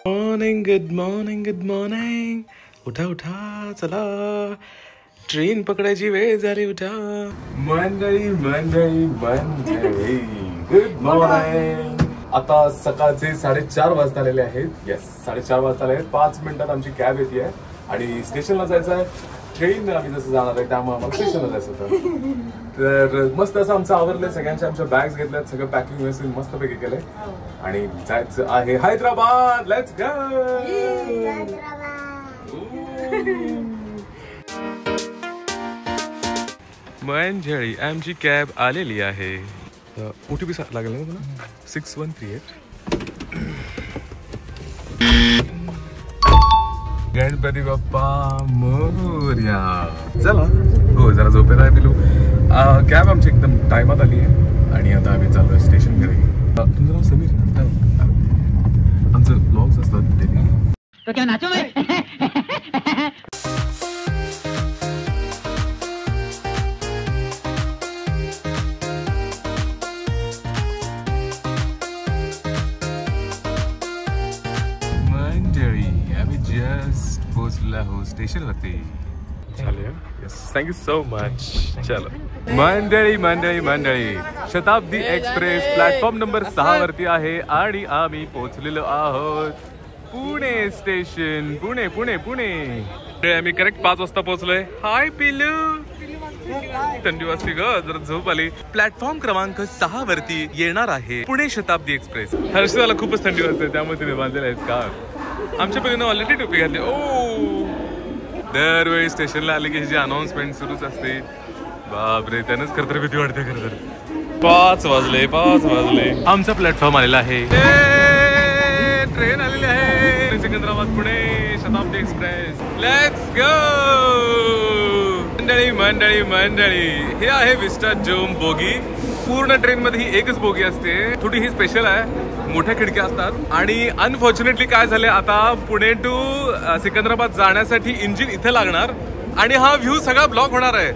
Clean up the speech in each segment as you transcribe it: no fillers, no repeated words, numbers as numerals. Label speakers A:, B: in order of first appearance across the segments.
A: Morning, good morning, good morning. उठा उठा, चला ट्रेन पकडायची वेळ झाली. उठा मंडळी मंडळी मंडळी, गुड मॉर्निंग. आता सकाळचे 4:30 वाजता आलेले आहेत. येस, 4:30 वाजता आले आहेत. 5 मिनिटात आमची कॅब येते आहे आणि स्टेशनला जायचं आहे. ट्रेन आम्ही जसं जाणार आहे त्यामुळे आम्हाला स्टेशनला जायचं होतं. तर मस्त असं आमचं आवरलंय. सगळ्यांच्या आमच्या बॅग्स घेतल्यात, सगळं पॅकिंग व्यवस्थित मस्तपैकी केलंय आणि जायचं आहे हैदराबाद. Let's go. मंडळी आमची कॅब आलेली आहे. OTP लागेल ना तुला? 6138. गणपती बाप्पा मोरया. चला, हो जरा झोपेत आहे पिलू. कॅब आमची एकदम टायमात आली आहे आणि आता आम्ही चाललोय स्टेशनकडे. तुमचं नाव समीर ना? आमचं ब्लॉग्स असतात ते.
B: तो क्या नाचो मैं?
A: जस्ट पोहोचला हो स्टेशनवरती. चालेल. Yes, thank you so much. चलो मंडळी मंडळी मंडळी, शताब्दी एक्सप्रेस प्लॅटफॉर्म नंबर 6 वरती आहे आणि आम्ही पोहोचलेलो आहोत पुणे स्टेशन. पुणे पुणे पुणे. आम्ही करेक्ट 5 वाजता पोहोचलोय. हाय पिलू. थंडी वाजते ग, जरा झोप आली. प्लॅटफॉर्म क्रमांक 6 वरती येणार आहे पुणे शताब्दी एक्सप्रेस. हर्षदाला खूपच थंडी वाजते त्यामुळे तिने बांधलेला आहेत का. आमच्या पहिले ऑलरेडी टोपी घातली. ओ, दरवेळी स्टेशनला आले की जी अनाउन्समेंट सुरूच असते. बापरे, त्यानंच खरं तर भीती वाटते. खरं तर 5 वाजले. आमचा प्लॅटफॉर्म आलेला आहे. ट्रेन आलेली आहे. सिकंदराबाद पुणे शताब्दी एक्सप्रेस. Let's go. मंडळी मंडळी मंडळी, हे आहे विस्टाडोम बोगी. पूर्ण ट्रेन मध्ये ही एकच बोगी असते. थोडी ही स्पेशल आहे. मोठ्या खिडक्या असतात आणि अनफॉर्च्युनेटली काय झाले, आता पुणे टू सिकंदराबाद जाण्यासाठी इंजिन इथे लागणार आणि हा व्ह्यू सगळा ब्लॉक होणार आहे.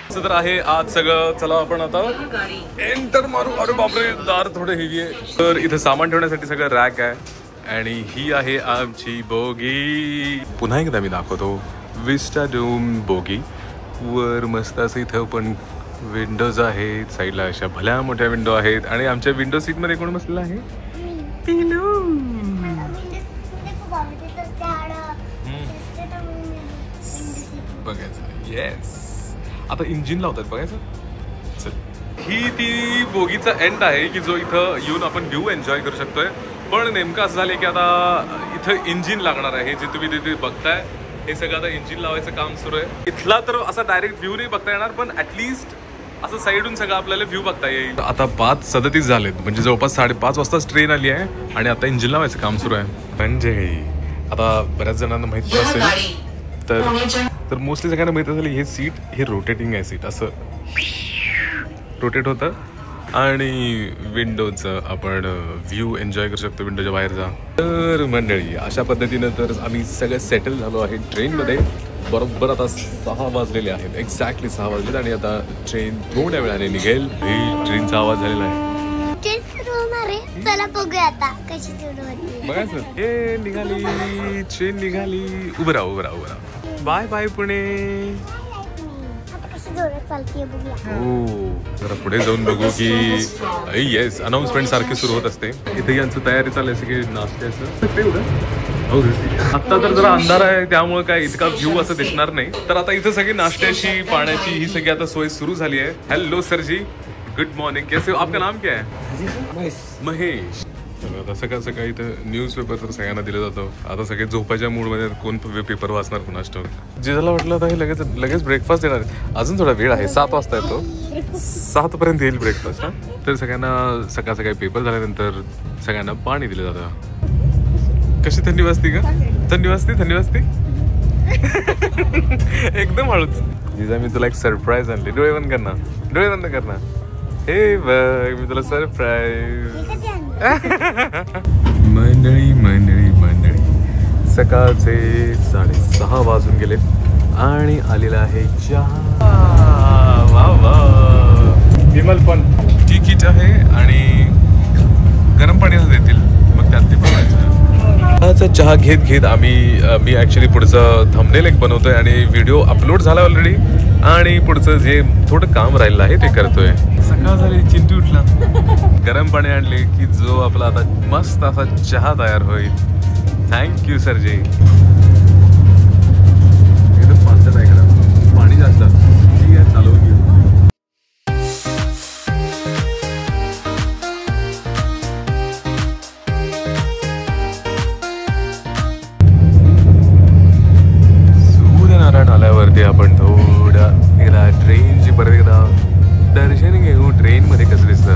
A: असं तर आहे आज सगळं. चला आपण आता एंटर मारू. अरे बापरे, दार थोडं हेवी आहे. तर इथे सामान ठेवण्यासाठी सगळं रॅक आहे आणि ही आहे आमची बोगी. पुन्हा एकदा मी दाखवतो. विस्टाडोम बोगी वर मस्त असं इथं पण विंडोज आहेत. साईडला अशा भल्या मोठ्या विंडो आहेत आणि आमच्या विंडो सीट मध्ये कोण बसलेला आहे? पिलू. बघायचं. येस, आता इंजिन लावतात बघायचं. चल, ही ती बोगीचा एंड आहे की जो इथं येऊन आपण व्ह्यू एन्जॉय करू शकतोय. पण नेमकं असं झालंय की आता इथं इंजिन लागणार आहे. जे तुम्ही तिथे बघताय हे सगळं आता इंजिन लावायचं काम सुरू आहे. इथला तर असा डायरेक्ट व्ह्यू नाही बघता येणार, पण ऍटलीस्ट असं साईडून सगळं आपल्याला व्ह्यू बघता येईल. आता 5:37 झालेत, म्हणजे जवळपास 5:30 वाजताच ट्रेन आली आहे आणि आता इंजिन लावायचं काम सुरू आहे. म्हणजे आता बऱ्याच जणांना माहिती असेल तर मोस्टली सगळ्यांना माहिती असेल हे सीट हे रोटेटिंग आहे. सीट असं रोटेट होतं आणि विंडोचं आपण व्ह्यू एन्जॉय करू शकतो विंडोच्या बाहेरचा. तर मंडळी अशा पद्धतीनं तर आम्ही सगळं सेटल झालो आहे ट्रेनमध्ये. बरोबर आता 6 वाजलेले आहेत. एक्झॅक्टली 6 वाजलेत आणि आता ट्रेन थोड्या वेळाने निघेल. ट्रेनचा आवाज झालेला आहे.
C: चला बघूया आता कशी सुरू होते.
A: बघायचं. हे निघाली ट्रेन, निघाली. उभं राहा. Bye bye Pune. हो, जरा पुढे जाऊन बघू की येस अनाउन्समेंट सारखी सुरू होत असते. इथे यांचं तयारी चालू आहे की नाश्त्याचं. आता तर जरा अंधार आहे त्यामुळे काय इतका व्ह्यू असं दिसणार नाही. तर आता इथं सगळी नाश्त्याची पाण्याची ही सगळी आता सोय सुरू झाली आहे. हेलो सर जी, गुड मॉर्निंग. कैसे हो? आपका नाम क्या है? महेश. आता सकाळ सकाळी इथं न्यूजपेपर तर सगळ्यांना दिलं जातं. आता सगळे झोपायच्या मूडमध्ये कोण पेपर वाचणार कुणास ठाऊक. जिजाला वाटलं आता हे लगेच ब्रेकफास्ट देणार. अजून थोडा वेळ आहे. 7 वाजता येतो. 7 पर्यंत येईल ब्रेकफास्ट. हा, तर सगळ्यांना सकाळ सकाळी पेपर झाल्यानंतर सगळ्यांना पाणी दिलं जातं. कशी थंडी वाजते का? थंडी वाजते एकदम हळूच. जिजा मी तुला एक सरप्राईज आणली. डोळे बंद करणार. हे बघ, मी तुला सरप्राईज. मंडळी सकाळचे 6:30 वाजून गेले आणि आलेला आहे चहा. वा वा. विमल पण तिकीट आहे आणि गरम पाणी देतील, मग त्यात ते बनवायचं. चहा घेत घेत मी ऍक्च्युली पुढचं थंबनेल एक बनवतोय आणि व्हिडिओ अपलोड झाला ऑलरेडी आणि पुढचं जे थोडं काम राहिलं आहे ते करतोय. सकाळ झाली, चिंटू उठला, गरम पाणी आणले की जो आपला आता मस्त असा चहा तयार होईल. थँक्यू सरजी. एकदम पाच आहे का पाणी जास्त ठीक आहे, चालवून घेऊ. सूर्यनारायण आल्यावरती आपण थोडं एकदा ट्रेनची परत एकदा दर्शन घेऊ. ट्रेन मध्ये कसं दिसतं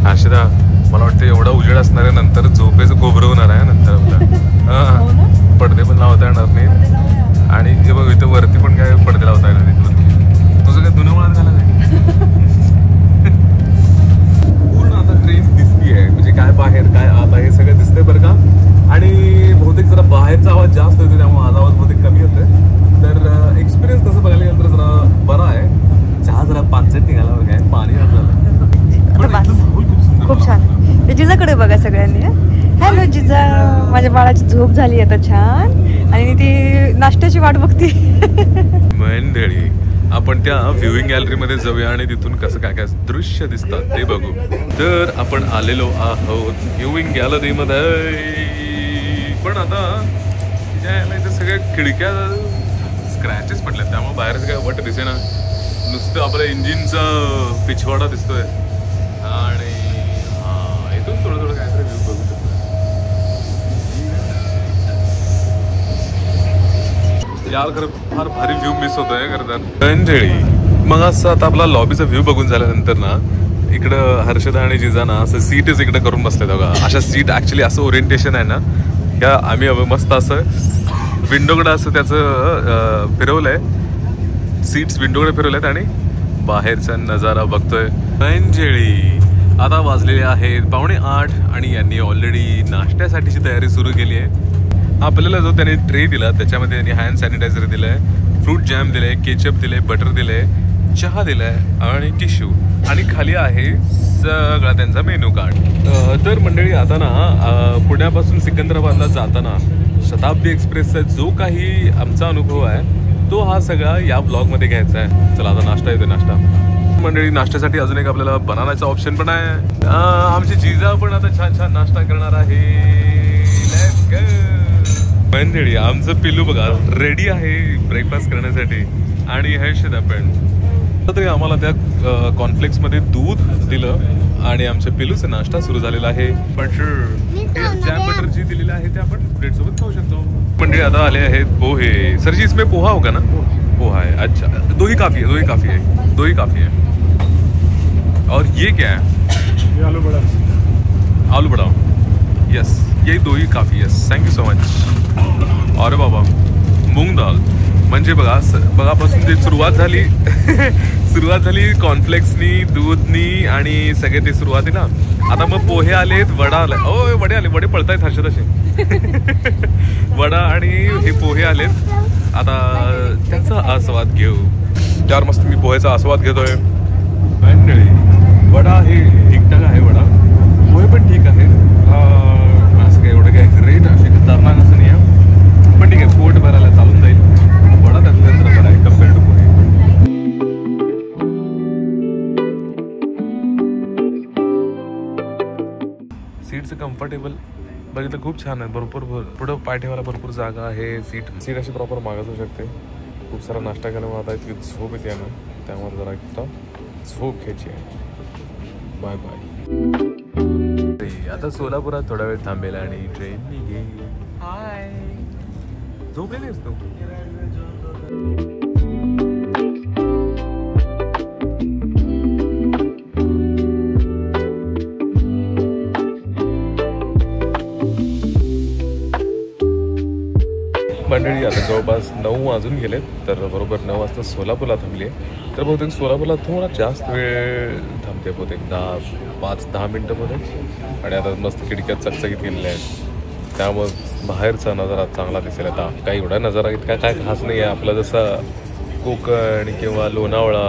A: आशिरा, मला वाटतं एवढा उजेड असणार आहे, नंतर झोपेचं गोबरं होणार आहे नंतर आपलं. पडदे पण लावता येणार नाही आणि हे बघ इथं वरती पण काय पडदे लावता येणार नाही. तुझं काय धुणं वाळत झालं नाही. पूर्ण आता ट्रेन दिसतीये, म्हणजे काय बाहेर काय आत आहे सगळं दिसतंय बरं का. आणि बहुतेक जरा बाहेरचा आवाज जास्त होतो, त्यामुळे माझा आवाज बहुतेक कमी होतोय. तर एक्सपिरियन्स तसं बघायला गेलं तर जरा बरा आहे. चहा जरा पाचट निघाला बरं काय, पाणी झालं.
B: खूप छान. जिजाकडे बघा सगळ्यांनी. हॅलो जिजा, माझ्या बाळाची झोप झाली आता छान आणि ती नाश्त्याची वाट बघते.
A: मंडळी, आपण त्या व्ह्यूइंग गॅलरीमध्ये जाऊया आणि तिथून कसं काय काय दृश्य दिसतात ते बघू. तर आपण आलेलो आहोत व्ह्यूइंग गॅलरीमध्ये. पण आता यायला इथे सगळ्या खिडक्या स्क्रॅचेस पडल्यात, त्यामुळे बाहेरच काय वाटत दिसे ना, नुसतं आपल्या इंजिनचा पिछवाडा दिसतोय. आणि हा इथून थोडं थोडं काहीतरी व्ह्यू बघू शकतो. यार खरं फार भारी व्ह्यू मिस होतोय खरं तर. मग असं आता आपला लॉबीचा व्ह्यू बघून झाल्यानंतर ना, इकडं हर्षदा आणि जिजाना असं सीटच इकडे करून बसले बघा. अशा सीट ऍक्च्युली असं ओरिएंटेशन आहे ना, ह्या आम्ही मस्त असं विंडोकडे असं त्याचं फिरवलंय, सीट्स विंडोकडे फिरवल्यात आणि बाहेरचा नजारा बघतोय. अंजळी आता वाजलेले आहेत 7:45 आणि यांनी ऑलरेडी नाश्त्यासाठीची तयारी सुरू केली आहे. आपल्याला जो त्याने ट्रे दिला त्याच्यामध्ये त्यांनी हँड सॅनिटायझर दिलंय, फ्रूट जॅम दिलंय, केचप दिलंय, बटर दिलंय, चहा दिलाय आणि टिश्यू आणि खाली आहे सगळा त्यांचा मेनू कार्ड. तर मंडळी आता ना पुण्यापासून सिकंदराबादला जाताना शताब्दी एक्सप्रेसचा जो काही आमचा अनुभव आहे तो हा सगळा या ब्लॉगमध्ये घ्यायचा आहे. चला आता नाश्ता येतो. नाश्ता मंडळी, नाश्त्यासाठी अजून एक आपल्याला बनानाचा ऑप्शन पण आहे. आमची जिजा पण आता छान छान नाश्ता करणार आहे. लेट्स गो मंडळी. आमचं पिल्लू बघा रेडी आहे ब्रेकफास्ट करण्यासाठी आणि हर्षदा पण. तरी आम्हाला त्या कॉर्नफ्लेक्स मध्ये दूध दिलं आणि आमच्या पिल्लूचा नाश्ता सुरू झालेला आहे. बटर जॅम बटर जी दिलेलं आहे ते आपण ब्रेड सोबत खाऊ शकतो. मंडळी आता आले आहेत पोहे. सर जी इसमें पोहा होगा ना? पोहा है, अच्छा. दो ही काफी है, दो ही काफी है, दो ही काफी है. और ये क्या है? ये आलू बड़ा. आलू बड़ा, यस, यही दो ही काफी है. Thank you so much. अरे बाबा, मूंग दाल म्हणजे बघापासून ते सुरुवात झाली कॉर्नफ्लेक्सनी, दूधनी आणि सगळे ते सुरुवातीला. आता मग पोहे आलेत, वडा आलाय. ओ वडे आले, वडे पळतायत हर्षद असे. वडा आणि हे पोहे आलेत. आता त्याचा आस्वाद घेऊ. त्यावर मस्त मी पोहेचा आस्वाद घेतोय. वडा हे ठीकठाक आहे, वडा पोहे पण ठीक आहे. असं काय एवढं काय ग्रेट असे खतरनाक असं नाही आहे, पण ठीक आहे, पोट भरायला चालून जाईल. वडा त्यातल्या जरा बरा आहे कम्पेअर्ड टू पोहे. सीटचं कम्फर्टेबल बघितलं खूप छान आहे. भरपूर पुढं पाय ठेवायला भरपूर जागा आहे. सीट अशी प्रॉपर मागत होऊ शकते. खूप सारा नाश्ता केल्यामुळे आता इतकी झोप येते ना, त्यामुळे जरा एकदा झोप घ्यायची आहे. Bye bye. आता सोलापुरात थोडा वेळ थांबेल आणि ट्रेन निघेल. हाय, झोपलेली असतो. मंडळी आता जवळपास 9 वाजून गेलेत. तर बरोबर 9 वाजता सोलापूरला थांबली आहे. तर बहुतेक सोलापूरला थोडा जास्त वेळ थांबते, बहुतेक 5-10 मिनटंमध्ये. आणि आता मस्त खिडक्यात चकचकीत गेलेल्या आहेत, त्यामुळे बाहेरचा नजारा चांगला दिसेल. आता काही एवढा नजारा इतका काय खास नाही आहे आपला, जसा कोकण किंवा लोणावळा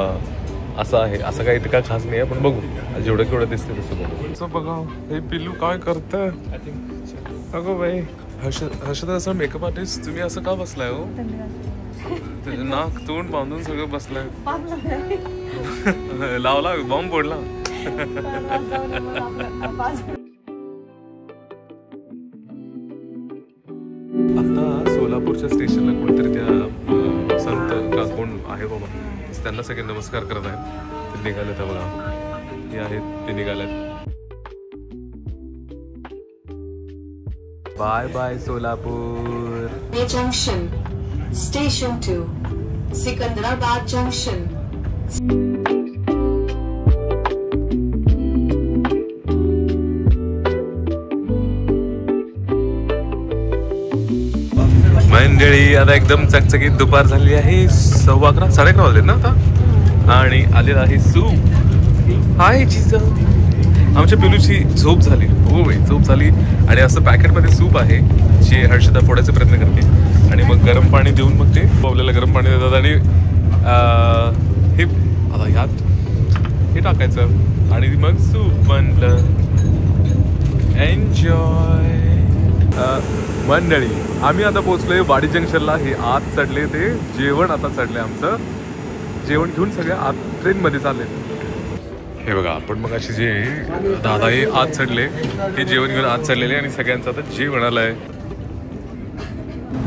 A: असं आहे. असं काही इतका खास नाही आहे, पण बघू जेवढं केवढं दिसते तसं बघू. असं बघा हे पिल्लू काय करतं. अगो बाई हर्षदा असं मेकअप आर्टिस्ट तुम्ही असं का बसलाय हो? नाक तोंड बांधून सगळं बसलाय. लावला बॉम्ब फोडला. आता सोलापूरच्या स्टेशनला कोणतरी त्या संत का कोण आहे बाबा त्यांना सगळे नमस्कार करत आहेत. ते निघालेत बघा हे आहेत ते निघालेत. Bye bye Solapur.
D: Junction station 2 Secunderabad junction.
A: मंडळी आता एकदम चकचकीत दुपार झाली आहे. 11:15 11:30 वाजले ना आता. आणि आलेला आहे सूप. हाय चीज आमच्या पिलूची झोप झाली. हो बाई झोप झाली. आणि असं पॅकेटमध्ये सूप आहे जे हर्षदा फोडायचा प्रयत्न करते आणि मग गरम पाणी देऊन मग ते आपल्याला गरम पाणी देतात. आणि हे आता ह्यात हे टाकायचं आणि मग सूप बनलं. एन्जॉय. मंडळी आम्ही आता पोहोचलोय वाडी जंक्शनला. हे आत चढले ते जेवण आता चढले. आमचं जेवण घेऊन सगळे आत ट्रेनमध्ये चालले. हे बघा आपण मग अशी जे दादा हे आत चढले हे जेवण घेऊन आत चढलेले आणि सगळ्यांचं आता जेवण आलंय.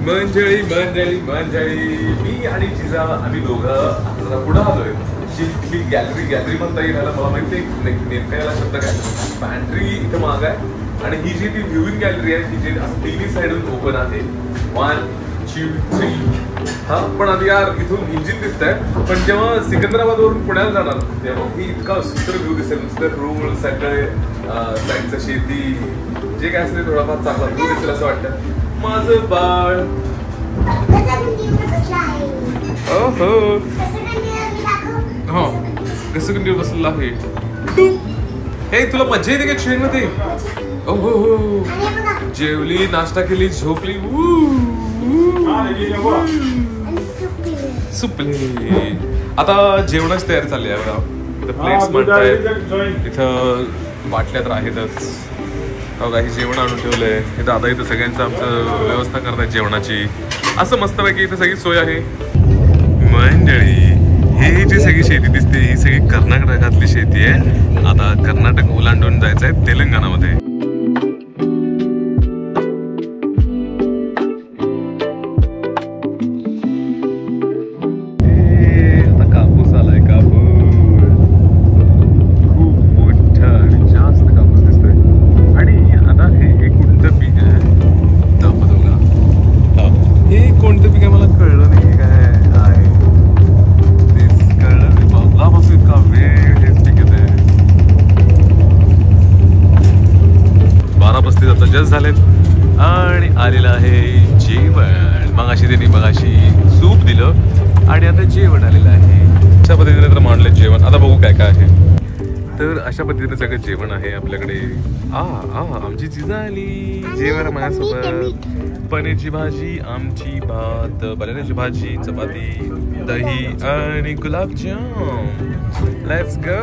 A: मंडळी मंडळी मंडळी मी आणि जिजा आम्ही दोघं आता पुढे आलोय. ही गॅलरी म्हणता येईल मला माहिती नेमका याला शब्द काय. पॅन्ट्री इथं माग आहे आणि ही जी ती व्ह्यूइंग गॅलरी आहे ही जी तिन्ही साईडून ओपन आहे. 1 2 3. हा पण आधी यार इथून इंजिन दिसतंय पण जेव्हा सिकंदराबाद वरून पुण्याला जाणार तेव्हा ही इतका सुंदर व्ह्यू दिसेल. नुसतं रोड सगळे साईडचं शेती जे काय असेल थोडाफार चांगला व्ह्यू दिसेल असं वाटतं. माझं बाळ ओहो हो कसं कंटिन्यू बसलेलं आहे. हे तुला मजा येते का ट्रेन मध्ये. ओहो हो जेवली नाश्ता केली झोपली. सुपले आता जेवणाची तयारी चालली आहे बघा. प्लेट्स म्हणतायत इथं बाटल्या तर आहेतच. बघा हे जेवण आणून ठेवलंय. हे दादा इथं सगळ्यांचं आमचं व्यवस्था करतायत जेवणाची. असं मस्तपैकी इथं सगळी सोय आहे. मंडळी हे जी सगळी शेती दिसते ही सगळी कर्नाटकातली शेती आहे. आता कर्नाटक ओलांडून जायचं आहे तेलंगणामध्ये. आता कापूस आलाय. कापूस खूप मोठा आणि जास्त कापूस दिसतोय. आणि आता हे कोणतं पीक आहे दाखवतो का. हे कोणतं पीक आहे मला कळलं नाही काय आहे. इतका वेळ हेच पीक येते. 12:35 आता जस्ट झालेत आणि आलेलं आहे जेवण. मगाशी त्यांनी मगाशी सूप दिलं आणि आता जेवण आलेलं आहे. अशा पद्धतीने तर मांडलं जेवण. आता बघू काय काय आहे. तर अशा पद्धतीने सगळं जेवण आहे आपल्याकडे. आमची जिजा आली जेवण माझ्यासोबत. पनीरची भाजी आमची भात बटाट्याची भाजी चपाती दही आणि गुलाबजाम. Let's go.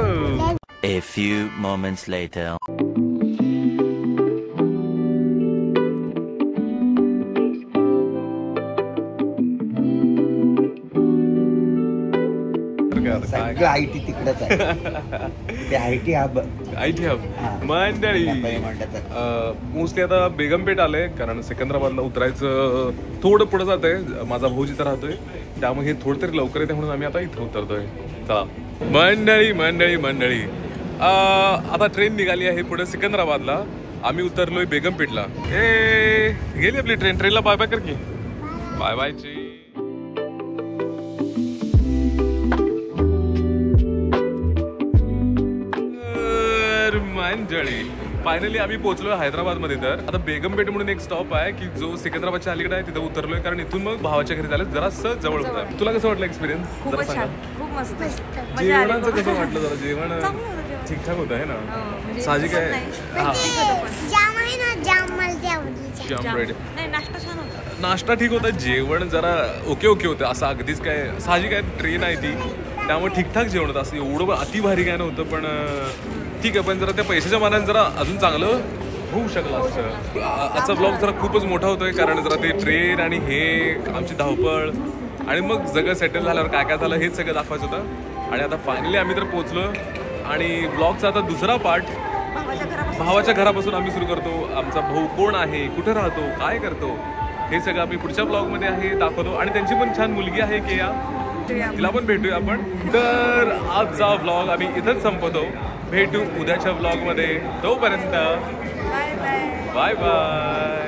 E: A few moments later.
F: IT तिकडेच आहे. ते आयटी हब
A: मंडळी मोस्टली आता बेगमपेठ आलंय कारण सिकंदराबादला उतरायचं थोडं पुढे जात आहे. माझा भाऊ जिथं राहतोय त्यामुळे हे थोडं तरी लवकर येते म्हणून आम्ही आता इथं उतरतोय. चला मंडळी मंडळी मंडळी आता ट्रेन निघाली आहे पुढे सिकंदराबादला. आम्ही उतरलोय बेगमपेठला. गेली आपली ट्रेनला बाय बाय कर की. बाय बायची. मंडळी फायनली आम्ही पोहोचलोय हैदराबाद मध्ये. तर आता बेगमपेठ म्हणून एक स्टॉप आहे की जो सिकंदराबादच्या अलीकडे आहे तिथं उतरलोय कारण इथून मग भावाच्या घरी झालं जरा सहज जवळ होतं. तुला कसं वाटलं एक्सपिरियन्स जरा सांगा.
B: खूप मस्त.
A: जेवणाचं कसं वाटलं जरा. जेवण ठीकठाक होतं आहे ना. साहजिक आहे. नाश्ता ठीक होता. जेवण जरा ओके होतं असं अगदीच काय. साहजिक आहे ट्रेन आहे ती त्यामुळे ठीकठाक जेवण होतं. असं एवढं अति भारी काय नव्हतं, पण ठीक आहे. पण जरा त्या पैशाच्या मानाने जरा अजून चांगलं होऊ शकलं असतं. आजचा ब्लॉग जरा खूपच मोठा होतोय, कारण जरा ते ट्रेन आणि हे आमची धावपळ आणि मग सगळं सेटल झाल्यावर काय काय झालं हेच सगळं दाखवायचं होतं. आणि आता फायनली आम्ही तर पोहोचलो आणि ब्लॉगचा आता दुसरा पार्ट भावाच्या घरापासून आम्ही सुरू करतो. आमचा भाऊ कोण आहे, कुठे राहतो, काय करतो, हे सगळं आम्ही पुढच्या ब्लॉगमध्ये आहे दाखवतो. आणि त्यांची पण छान मुलगी आहे केया, तिला पण भेटूया आपण. तर आजचा ब्लॉग आम्ही इथंच संपवतो. भेटू उद्याच्या ब्लॉगमध्ये. तोपर्यंत बाय बाय.